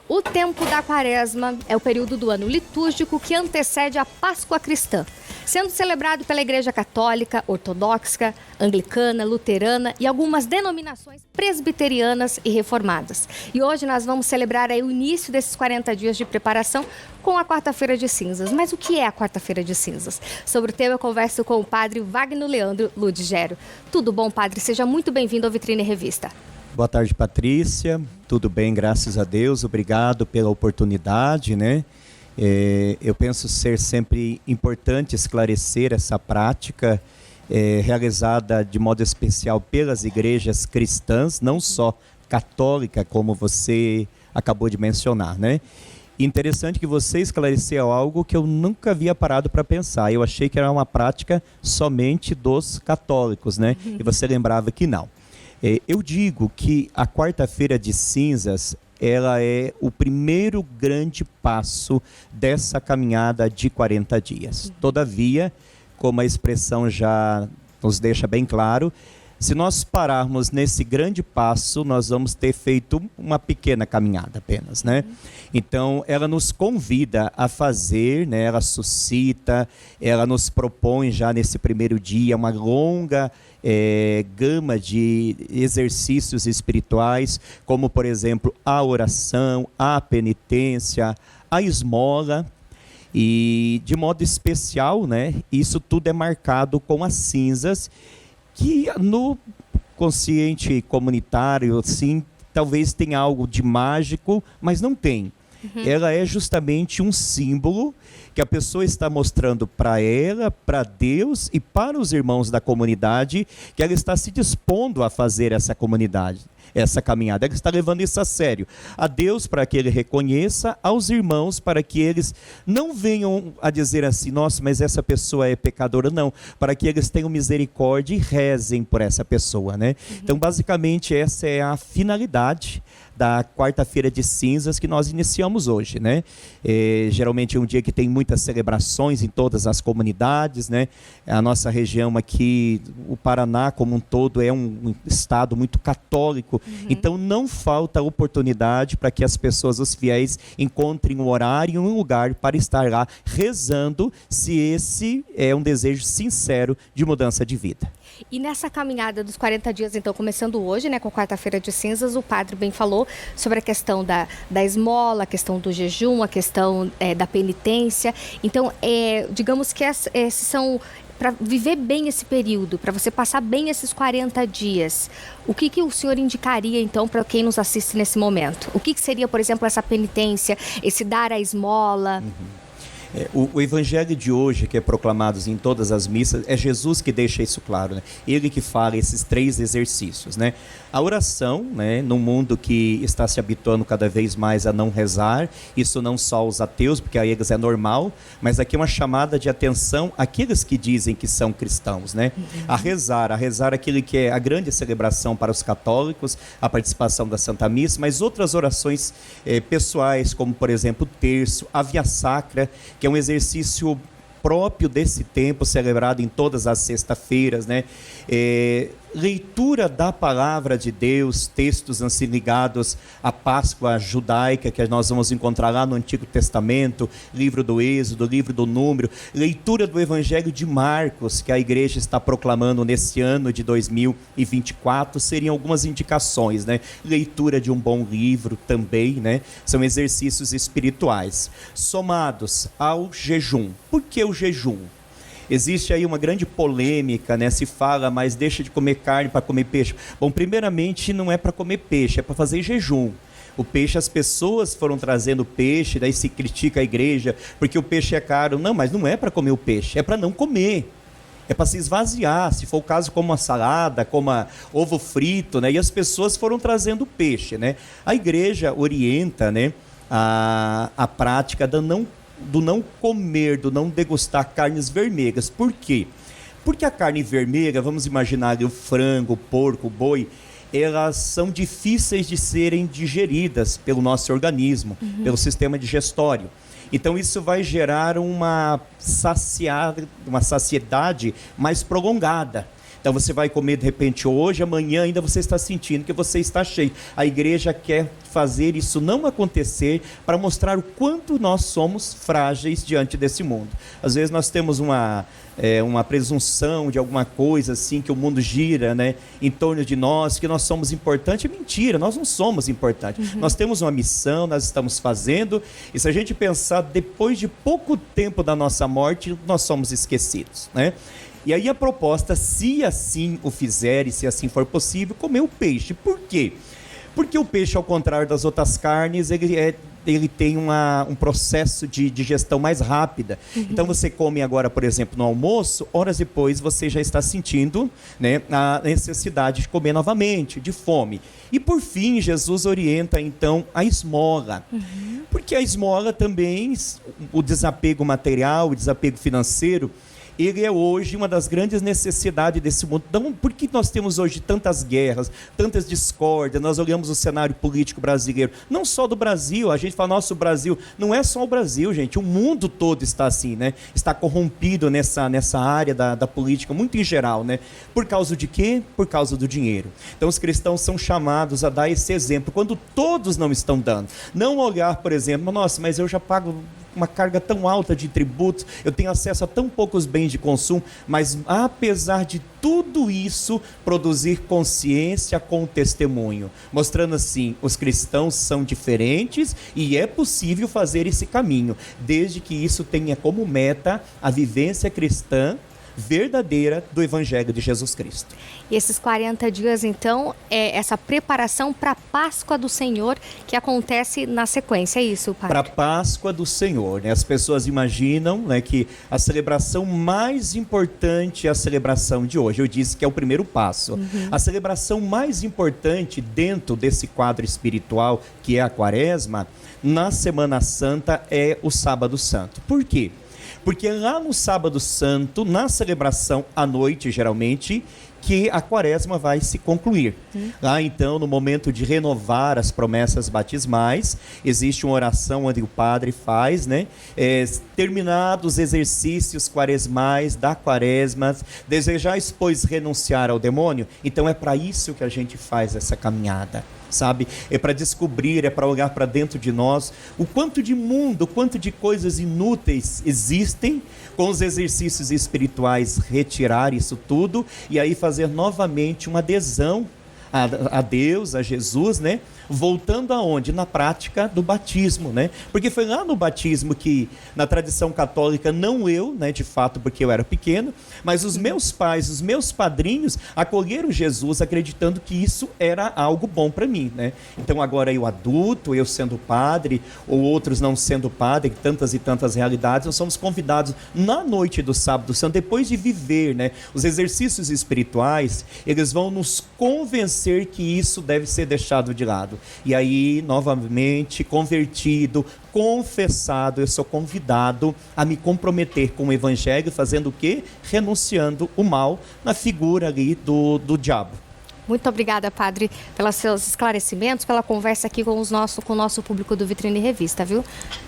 O tempo da Quaresma é o período do ano litúrgico que antecede a Páscoa cristã, sendo celebrado pela Igreja Católica, Ortodoxa, Anglicana, Luterana e algumas denominações presbiterianas e reformadas. E hoje nós vamos celebrar aí o início desses 40 dias de preparação com a Quarta-feira de Cinzas. Mas o que é a Quarta-feira de Cinzas? Sobre o tema eu converso com o padre Wagner Leandro Ludigério. Tudo bom, padre? Seja muito bem-vindo ao Vitrine Revista. Boa tarde, Patrícia. Tudo bem, graças a Deus. Obrigado pela oportunidade, né? Eu penso ser sempre importante esclarecer essa prática realizada de modo especial pelas igrejas cristãs, não só católica, como você acabou de mencionar, né? Interessante que você esclareceu algo que eu nunca havia parado para pensar. Eu achei que era uma prática somente dos católicos, né? E você lembrava que não. Eu digo que a Quarta-feira de Cinzas, ela é o primeiro grande passo dessa caminhada de 40 dias. Todavia, como a expressão já nos deixa bem claro, se nós pararmos nesse grande passo, nós vamos ter feito uma pequena caminhada apenas, né? Então, ela nos convida a fazer, né? Ela suscita, ela nos propõe já nesse primeiro dia uma longa gama de exercícios espirituais, como, por exemplo, a oração, a penitência, a esmola. E, de modo especial, né? Isso tudo é marcado com as cinzas, que no consciente comunitário, sim, talvez tenha algo de mágico, mas não tem. Ela é justamente um símbolo que a pessoa está mostrando para ela, para Deus e para os irmãos da comunidade, que ela está se dispondo a fazer essa comunidade, essa caminhada. Ela está levando isso a sério. A Deus para que Ele reconheça, aos irmãos para que eles não venham a dizer assim, nossa, mas essa pessoa é pecadora. Não, para que eles tenham misericórdia e rezem por essa pessoa, né? Então, basicamente, essa é a finalidade da Quarta-feira de Cinzas que nós iniciamos hoje, né? Geralmente é um dia que tem muitas celebrações em todas as comunidades, né? A nossa região aqui, o Paraná como um todo, é um estado muito católico, então não falta oportunidade para que as pessoas, os fiéis, encontrem um horário e um lugar para estar lá rezando, se esse é um desejo sincero de mudança de vida. E nessa caminhada dos 40 dias, então, começando hoje, né, com a Quarta-feira de Cinzas, o padre bem falou sobre a questão da esmola, a questão do jejum, a questão da penitência. Então, digamos que esses são, para viver bem esse período, para você passar bem esses 40 dias, o que o senhor indicaria, então, para quem nos assiste nesse momento? O que seria, por exemplo, essa penitência, esse dar a esmola? O evangelho de hoje, que é proclamado em todas as missas, é Jesus que deixa isso claro, né? Ele que fala esses 3 exercícios, né? A oração, né? Num mundo que está se habituando cada vez mais a não rezar, isso não só os ateus, porque a eles é normal, mas aqui é uma chamada de atenção àqueles que dizem que são cristãos, né? A rezar aquilo que é a grande celebração para os católicos, a participação da Santa Missa, mas outras orações pessoais, como por exemplo o terço, a Via Sacra, que é um exercício próprio desse tempo, celebrado em todas as sextas-feiras, né? Leitura da palavra de Deus, textos assim ligados à Páscoa judaica, que nós vamos encontrar lá no Antigo Testamento, livro do Êxodo, livro do Número, leitura do Evangelho de Marcos, que a igreja está proclamando nesse ano de 2024, seriam algumas indicações, né? Leitura de um bom livro também, né? São exercícios espirituais, somados ao jejum. Por que o jejum? Existe aí uma grande polêmica, né? Se fala, mas deixa de comer carne para comer peixe. Bom, primeiramente não é para comer peixe, é para fazer jejum. O peixe, as pessoas foram trazendo peixe, daí se critica a igreja, porque o peixe é caro. Não, mas não é para comer o peixe, é para não comer. É para se esvaziar, se for o caso, como uma salada, como ovo frito, né? E as pessoas foram trazendo peixe, né? A igreja orienta, né, a prática do não comer, do não degustar carnes vermelhas. Por quê? Porque a carne vermelha, vamos imaginar o frango, o porco, o boi, elas são difíceis de serem digeridas pelo nosso organismo, pelo sistema digestório. Então isso vai gerar uma saciedade mais prolongada. Então você vai comer de repente hoje, amanhã ainda você está sentindo que você está cheio. A igreja quer fazer isso não acontecer para mostrar o quanto nós somos frágeis diante desse mundo. Às vezes nós temos uma presunção de alguma coisa assim, que o mundo gira, né, em torno de nós, que nós somos importantes. É mentira, nós não somos importantes. Nós temos uma missão, nós estamos fazendo, e se a gente pensar, depois de pouco tempo da nossa morte, nós somos esquecidos, né? E aí a proposta, se assim o fizer e se assim for possível, comer o peixe. Por quê? Porque o peixe, ao contrário das outras carnes, ele tem um processo de digestão mais rápida. Então você come agora, por exemplo, no almoço, horas depois você já está sentindo, né, a necessidade de comer novamente, de fome. E por fim, Jesus orienta então a esmola. Porque a esmola também, o desapego material, o desapego financeiro, ele é hoje uma das grandes necessidades desse mundo. Então, por que nós temos hoje tantas guerras, tantas discórdias? Nós olhamos o cenário político brasileiro, não só do Brasil, a gente fala, nossa, o Brasil, não é só o Brasil, gente, o mundo todo está assim, né? Está corrompido nessa área da política, muito em geral, né? Por causa de quê? Por causa do dinheiro. Então, os cristãos são chamados a dar esse exemplo, quando todos não estão dando. Não olhar, por exemplo, nossa, mas eu já pago uma carga tão alta de tributos, eu tenho acesso a tão poucos bens de consumo, mas apesar de tudo isso, produzir consciência com o testemunho, mostrando assim, os cristãos são diferentes e é possível fazer esse caminho, desde que isso tenha como meta a vivência cristã verdadeira do Evangelho de Jesus Cristo. E esses 40 dias, então, é essa preparação para a Páscoa do Senhor que acontece na sequência, é isso, Padre? Para a Páscoa do Senhor, né? As pessoas imaginam, né, que a celebração mais importante é a celebração de hoje. Eu disse que é o primeiro passo. A celebração mais importante dentro desse quadro espiritual, que é a Quaresma, na Semana Santa, é o Sábado Santo. Por quê? Porque lá no Sábado Santo, na celebração à noite, geralmente, que a Quaresma vai se concluir. Lá, então, no momento de renovar as promessas batismais, existe uma oração onde o padre faz, né? Terminados os exercícios quaresmais da Quaresma, desejais, pois, renunciar ao demônio? Então, é para isso que a gente faz essa caminhada. Sabe? É para descobrir, é para olhar para dentro de nós o quanto de mundo, o quanto de coisas inúteis existem, com os exercícios espirituais retirar isso tudo e aí fazer novamente uma adesão a Deus, a Jesus, né? Voltando aonde? Na prática do batismo, né? Porque foi lá no batismo que, na tradição católica, não eu, né, de fato, porque eu era pequeno, mas os meus pais, os meus padrinhos, acolheram Jesus acreditando que isso era algo bom para mim, né? Então agora eu adulto, eu sendo padre, ou outros não sendo padre, tantas e tantas realidades, nós somos convidados na noite do Sábado Santo, depois de viver, né, os exercícios espirituais, eles vão nos convencer que isso deve ser deixado de lado. E aí, novamente, convertido, confessado, eu sou convidado a me comprometer com o Evangelho, fazendo o quê? Renunciando o mal na figura ali do diabo. Muito obrigada, Padre, pelos seus esclarecimentos, pela conversa aqui com o nosso público do Vitrine Revista, viu?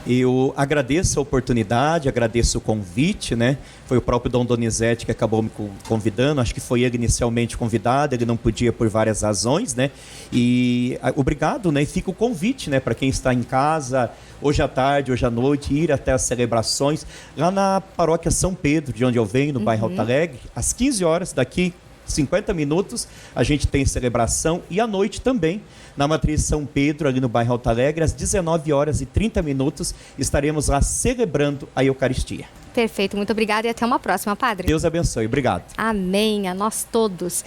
Eu agradeço a oportunidade, agradeço o convite, né? Foi o próprio Dom Donizete que acabou me convidando, acho que foi ele inicialmente convidado, ele não podia por várias razões, né? E obrigado, né? E fica o convite, né? Para quem está em casa, hoje à tarde, hoje à noite, ir até as celebrações, lá na paróquia São Pedro, de onde eu venho, no bairro Alto Alegre, às 15 horas daqui, 50 minutos, a gente tem celebração e à noite também, na Matriz São Pedro, ali no bairro Alto Alegre, às 19 horas e 30 minutos, estaremos lá celebrando a Eucaristia. Perfeito, muito obrigada e até uma próxima, Padre. Deus abençoe, obrigado. Amém, a nós todos.